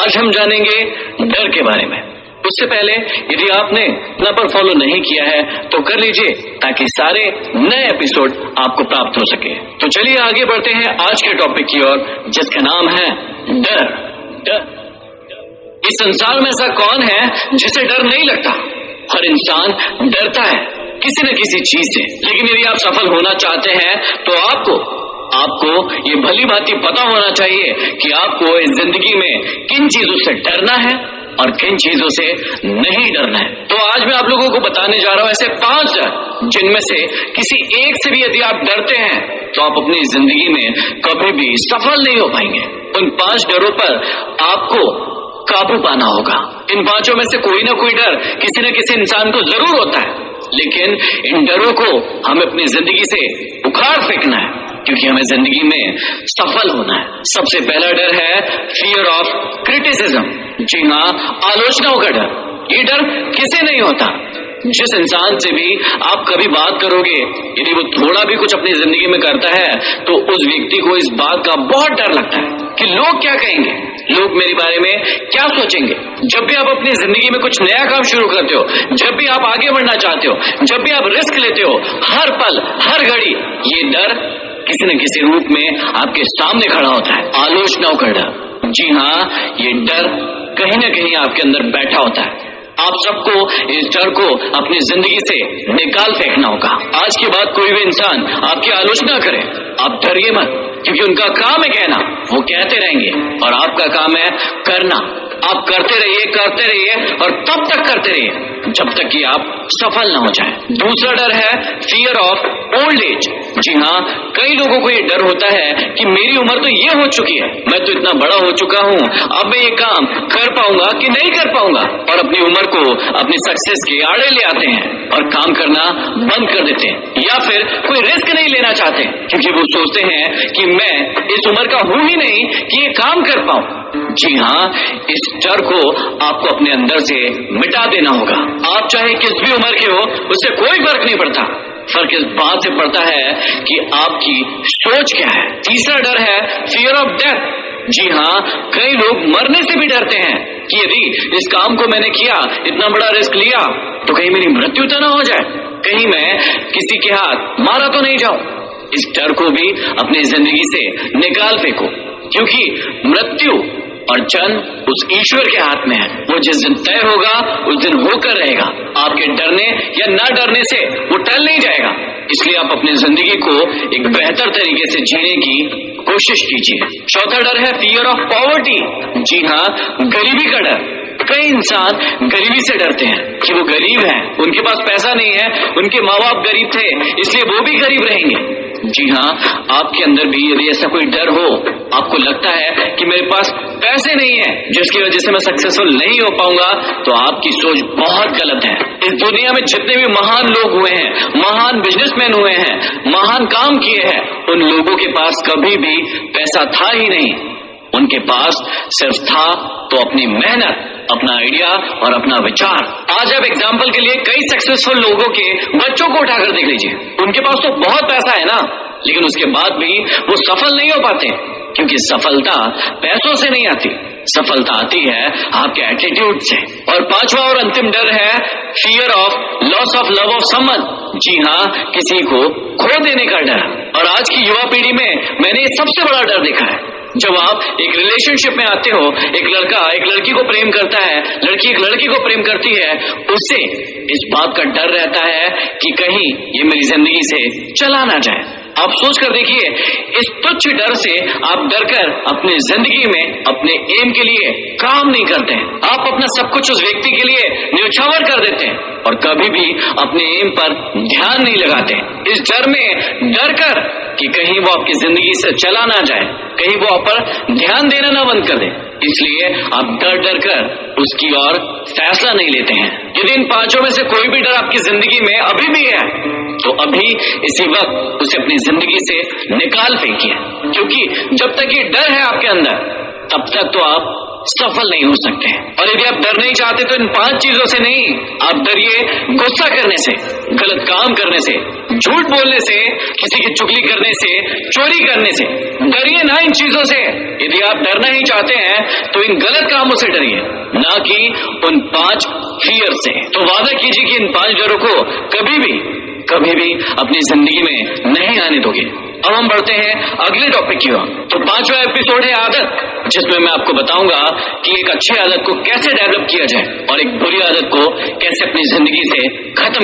आज हम जानेंगे डर के बारे में। उससे पहले यदि आपने अपना पर फॉलो नहीं किया है तो कर लीजिए, ताकि सारे नए एपिसोड आपको प्राप्त हो सके। तो चलिए आगे बढ़ते हैं आज के टॉपिक की ओर, जिसका नाम है डर। इस संसार में ऐसा कौन है जिसे डर नहीं लगता? हर इंसान डरता है किसी न किसी चीज से। लेकिन यदि आप सफल होना चाहते हैं तो आपको ये भली भांति पता होना चाहिए कि आपको इस जिंदगी में किन चीजों से डरना है और किन चीजों से नहीं डरना है। तो आज मैं आप लोगों को बताने जा रहा हूं ऐसे 5 डर, जिनमें से किसी एक से भी यदि आप डरते हैं तो आप अपनी जिंदगी में कभी भी सफल नहीं हो पाएंगे। उन 5 डरों पर आपको काबू पाना होगा। इन 5 में से कोई ना कोई डर किसी न किसी इंसान को जरूर होता है, लेकिन इन डरों को हमें अपनी जिंदगी से उखाड़ फेंकना है, क्योंकि हमें जिंदगी में सफल होना है। सबसे पहला डर है फियर ऑफ क्रिटिसिज्म। जी हाँ, आलोचनाओं का डर। ये डर किसे नहीं होता। जिस इंसान से भी आप कभी बात करोगे, यदि वो थोड़ा भी कुछ अपनी जिंदगी में करता है तो उस व्यक्ति को इस बात का बहुत डर लगता है कि लोग क्या कहेंगे, लोग मेरे बारे में क्या सोचेंगे। जब भी आप अपनी जिंदगी में कुछ नया काम शुरू करते हो, जब भी आप आगे बढ़ना चाहते हो, जब भी आप रिस्क लेते हो, हर पल हर घड़ी ये डर किसी न किसी रूप में आपके सामने खड़ा होता है। आलोचनाओं का डर। जी हाँ, ये डर कहीं ना कहीं आपके अंदर बैठा होता है। आप सबको इस डर को अपनी जिंदगी से निकाल फेंकना होगा। आज के बाद कोई भी इंसान आपकी आलोचना करे, आप डरिए मत, क्योंकि उनका काम है कहना, वो कहते रहेंगे और आपका काम है करना। आप करते रहिए और तब तक करते रहिए जब तक कि आप सफल ना हो जाए। दूसरा डर है फियर ऑफ ओल्ड एज। जी हाँ, कई लोगों को ये डर होता है कि मेरी उम्र तो ये हो चुकी है, मैं तो इतना बड़ा हो चुका हूँ, अब मैं ये काम कर पाऊंगा कि नहीं कर पाऊंगा, और अपनी उम्र को अपनी सक्सेस के आड़े ले आते हैं और काम करना बंद कर देते हैं, या फिर कोई रिस्क नहीं लेना चाहते, क्योंकि वो सोचते हैं कि मैं इस उम्र का हूं ही नहीं कि ये काम कर पाऊं। जी हाँ, इस डर को आपको अपने अंदर से मिटा देना होगा। आप चाहे किस भी उम्र के हो, उससे कोई फर्क नहीं पड़ता। फर्क इस बात से पड़ता है कि आपकी सोच क्या है। तीसरा डर है फियर ऑफ डेथ। जी हाँ, कई लोग मरने से भी डरते हैं कि यदि इस काम को मैंने किया, इतना बड़ा रिस्क लिया, तो कहीं मेरी मृत्यु तो ना हो जाए, कहीं मैं किसी के हाथ मारा तो नहीं जाऊं। इस डर को भी अपनी जिंदगी से निकाल फेंको, क्योंकि मृत्यु और जन्म उस ईश्वर के हाथ में है। वो जिस दिन तय होगा उस दिन होकर रहेगा। आपके डरने या ना डरने से वो टल नहीं जाएगा। इसलिए आप अपनी जिंदगी को एक बेहतर तरीके से जीने की कोशिश कीजिए। चौथा डर है फियर ऑफ पॉवर्टी। जी हाँ, गरीबी का डर। कई इंसान गरीबी से डरते हैं कि वो गरीब हैं, उनके पास पैसा नहीं है, उनके माँ बाप गरीब थे इसलिए वो भी गरीब रहेंगे। जी हाँ, आपके अंदर भी यदि ऐसा कोई डर हो, आपको लगता है कि मेरे पास पैसे नहीं है जिसकी वजह से मैं सक्सेसफुल नहीं हो पाऊंगा, तो आपकी सोच बहुत गलत है। इस दुनिया में जितने भी महान लोग हुए हैं, महान बिजनेसमैन हुए हैं, महान काम किए हैं, उन लोगों के पास कभी भी पैसा था ही नहीं। उनके पास सिर्फ था तो अपनी मेहनत, अपना आइडिया और अपना विचार। आज आप एग्जाम्पल के लिए कई सक्सेसफुल लोगों के बच्चों को उठाकर देख लीजिए। उनके पास तो बहुत पैसा है ना, लेकिन उसके बाद भी वो सफल नहीं हो पाते, क्योंकि सफलता पैसों से नहीं आती, सफलता आती है आपके एटीट्यूड से। और पांचवा और अंतिम डर है fear of loss of love of someone. जी हाँ, किसी को खो देने का डर। और आज की युवा पीढ़ी में मैंने सबसे बड़ा डर देखा है। जब आप एक रिलेशनशिप में आते हो, एक लड़का एक लड़की को प्रेम करता है, लड़की एक लड़की को प्रेम करती है, उससे इस बात का डर रहता है कि कहीं ये मेरी जिंदगी से चला ना जाए। आप सोच कर देखिए, इस तुच्छ डर से आप डरकर अपनी जिंदगी में अपने एम के लिए काम नहीं करते हैं। आप अपना सब कुछ उस व्यक्ति के लिए न्यौछावर कर देते हैं और कभी भी अपने एम पर ध्यान नहीं लगाते। इस डर में डर कर कि कहीं वो आपकी जिंदगी से चला ना जाए, कहीं वो आप पर ध्यान देना ना बंद कर दे, इसलिए आप डर डर कर उसकी ओर फैसला नहीं लेते हैं। यदि इन 5 में से कोई भी डर आपकी जिंदगी में अभी भी है, तो अभी इसी वक्त उसे अपनी जिंदगी से निकाल फेंकिए, क्योंकि जब तक ये डर है आपके अंदर, तब तक तो आप सफल नहीं हो सकते। और यदि आप डरना ही चाहते तो इन 5 चीजों से नहीं, आप डरिए गुस्सा करने से, गलत काम करने से, झूठ बोलने से, किसी की चुगली करने से, चोरी करने से। डरिए ना इन चीजों से। यदि आप डरना ही चाहते हैं तो इन गलत कामों से डरिए, ना कि उन 5 फियर से। तो वादा कीजिए कि इन 5 डरों को कभी भी अपनी जिंदगी में नहीं आने दोगे। अब हम बढ़ते हैं अगले टॉपिक की ओर। तो 5वां एपिसोड है आदत, जिसमें मैं आपको बताऊंगा कि एक अच्छी आदत को कैसे डेवलप किया जाए और एक बुरी आदत को कैसे अपनी जिंदगी से खत्म